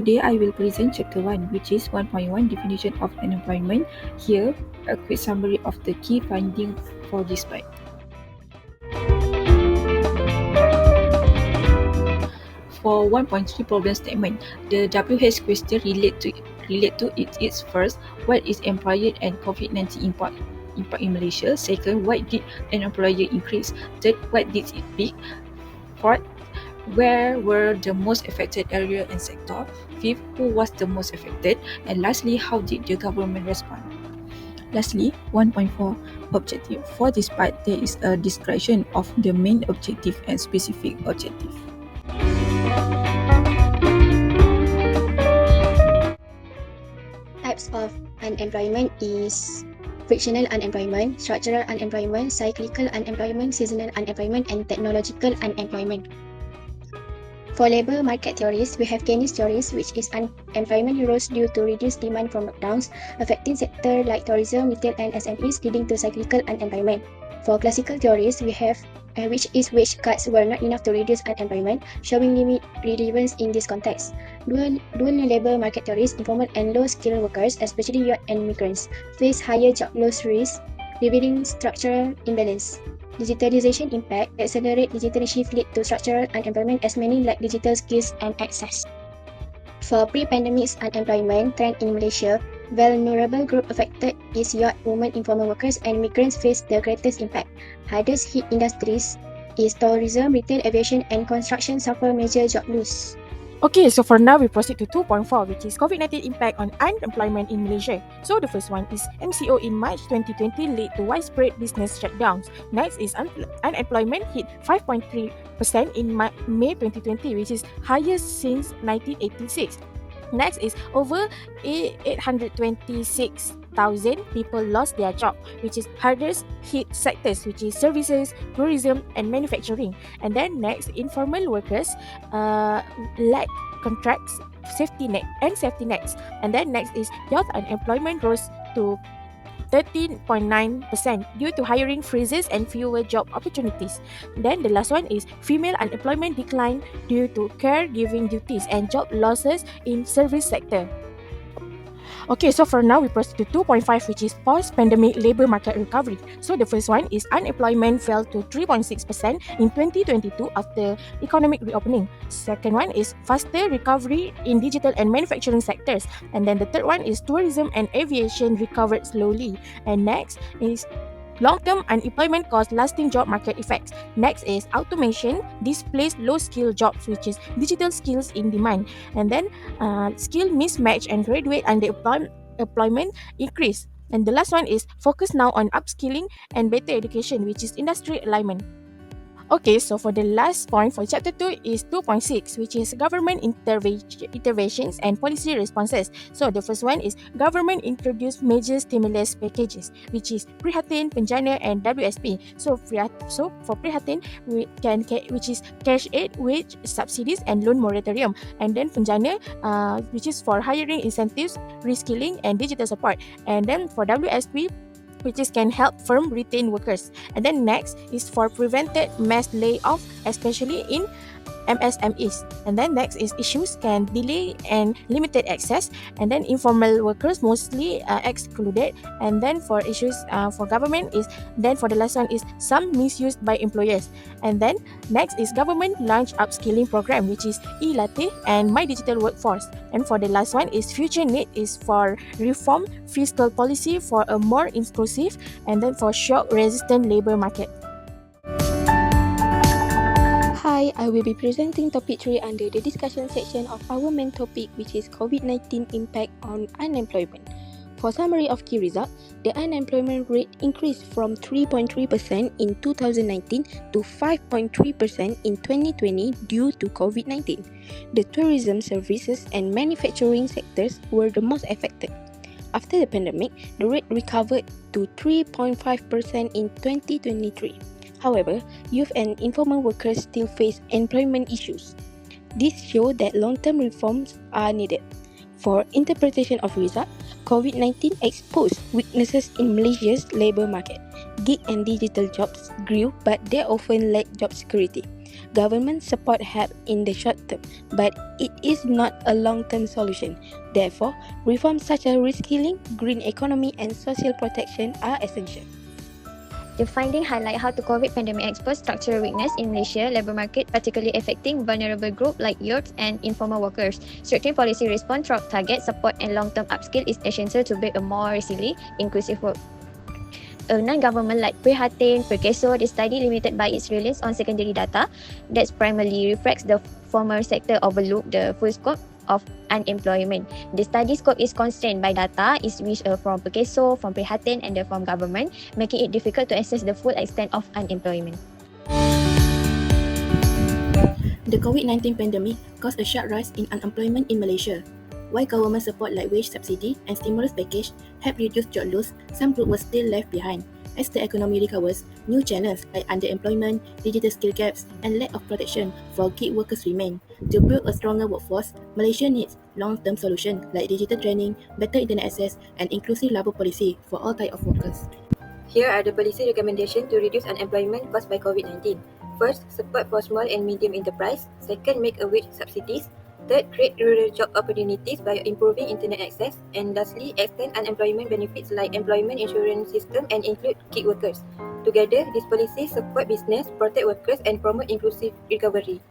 Today I will present Chapter 1, which is 1.1 Definition of Unemployment. Here, a quick summary of the key findings for this part. For 1.3 problem statement, the WH question relate to its first, what is employer and COVID-19 impact in Malaysia? Second, why did unemployment increase? Third, what did it peak? Fourth, where were the most affected area and sector? Fifth, who was the most affected? And lastly, how did the government respond? Lastly, 1.4 objective. For this part, there is a description of the main objective and specific objective. Types of unemployment is frictional unemployment, structural unemployment, cyclical unemployment, seasonal unemployment, and technological unemployment. For labor market theories, we have Keynes theories, which is unemployment rose due to reduced demand from lockdowns, affecting sectors like tourism, retail, and SMEs, leading to cyclical unemployment. For classical theories, we have which is wage cuts were not enough to reduce unemployment, showing limit relevance in this context. Dual labor market theories, informal and low-skilled workers, especially youth and migrants, face higher job loss risk, revealing structural imbalance. Digitalization impact, accelerate digital shift lead to structural unemployment as many lack digital skills and access. For pre-pandemic unemployment trend in Malaysia, vulnerable group affected is youth, women, informal workers, and migrants face the greatest impact. Hardest hit industries is tourism, retail, aviation, and construction suffer major job loss. Okay, so for now we proceed to 2.4, which is COVID-19 impact on unemployment in Malaysia. So the first one is MCO in March 2020 led to widespread business shutdowns. Next is unemployment hit 5.3% in May 2020, which is highest since 1986. Next is over 826,000 people lost their job, which is hardest hit sectors, which is services, tourism, and manufacturing. And then next, informal workers lack contracts, safety nets. And then next is youth unemployment rose to 13.9% due to hiring freezes and fewer job opportunities. Then the last one is female unemployment decline due to caregiving duties and job losses in service sector. Okay, so for now we proceed to 2.5, which is post-pandemic labor market recovery. So the first one is unemployment fell to 3.6% in 2022 after economic reopening. Second one is faster recovery in digital and manufacturing sectors. And then the third one is tourism and aviation recovered slowly. And next is long-term unemployment caused lasting job market effects. Next is automation displaced low-skill jobs, which is digital skills in demand. And then skill mismatch and graduate underemployment increase. And the last one is focus now on upskilling and better education, which is industry alignment. Okay, so for the last point for chapter 2 is 2.6, which is government interventions and policy responses. So the first one is government introduced major stimulus packages, which is Prihatin, Penjana, and WSP. So for Prihatin, which is cash aid, wage subsidies, and loan moratorium. And then Penjana, which is for hiring incentives, reskilling, and digital support. And then for WSP, which is can help firm retain workers. And then next is for prevented mass layoff, especially in MSMEs. And then next is issues can delay and limited access. And then informal workers mostly excluded. And then for issues for government is, then for the last one is some misused by employers. And then next is government launch upskilling program, which is e-latih and my digital workforce. And for the last one is future need is for reform fiscal policy for a more inclusive and then for shock resistant labor market. Hi, I will be presenting topic 3 under the discussion section of our main topic, which is COVID-19 impact on unemployment. For summary of key results, the unemployment rate increased from 3.3% in 2019 to 5.3% in 2020 due to COVID-19. The tourism, services, and manufacturing sectors were the most affected. After the pandemic, the rate recovered to 3.5% in 2023. However, youth and informal workers still face employment issues. This shows that long-term reforms are needed. For interpretation of results, COVID-19 exposed weaknesses in Malaysia's labour market. Gig and digital jobs grew, but they often lack job security. Government support help in the short term, but it is not a long-term solution. Therefore, reforms such as reskilling, green economy, and social protection are essential. The finding highlight how the COVID pandemic exposed structural weakness in Malaysia labour market, particularly affecting vulnerable groups like youths and informal workers. Structuring policy response target support and long-term upskill is essential to build a more resilient, inclusive work. A non-government like Prihatin, Perkeso, the study limited by its reliance on secondary data that primarily reflects the former sector overlook the full scope of unemployment. The study scope is constrained by data is which from Perkeso, from Prihatin and from government, making it difficult to assess the full extent of unemployment. The COVID-19 pandemic caused a sharp rise in unemployment in Malaysia. While government support like wage subsidy and stimulus package helped reduce job loss, some groups were still left behind. As the economy recovers, new challenges like underemployment, digital skill gaps, and lack of protection for gig workers remain. To build a stronger workforce, Malaysia needs long-term solutions like digital training, better internet access, and inclusive labour policy for all types of workers. Here are the policy recommendations to reduce unemployment caused by COVID-19. First, support for small and medium enterprise. Second, make a wage subsidies. Third, create rural job opportunities by improving internet access. And lastly, extend unemployment benefits like employment insurance system and include gig workers. Together, these policies support business, protect workers and promote inclusive recovery.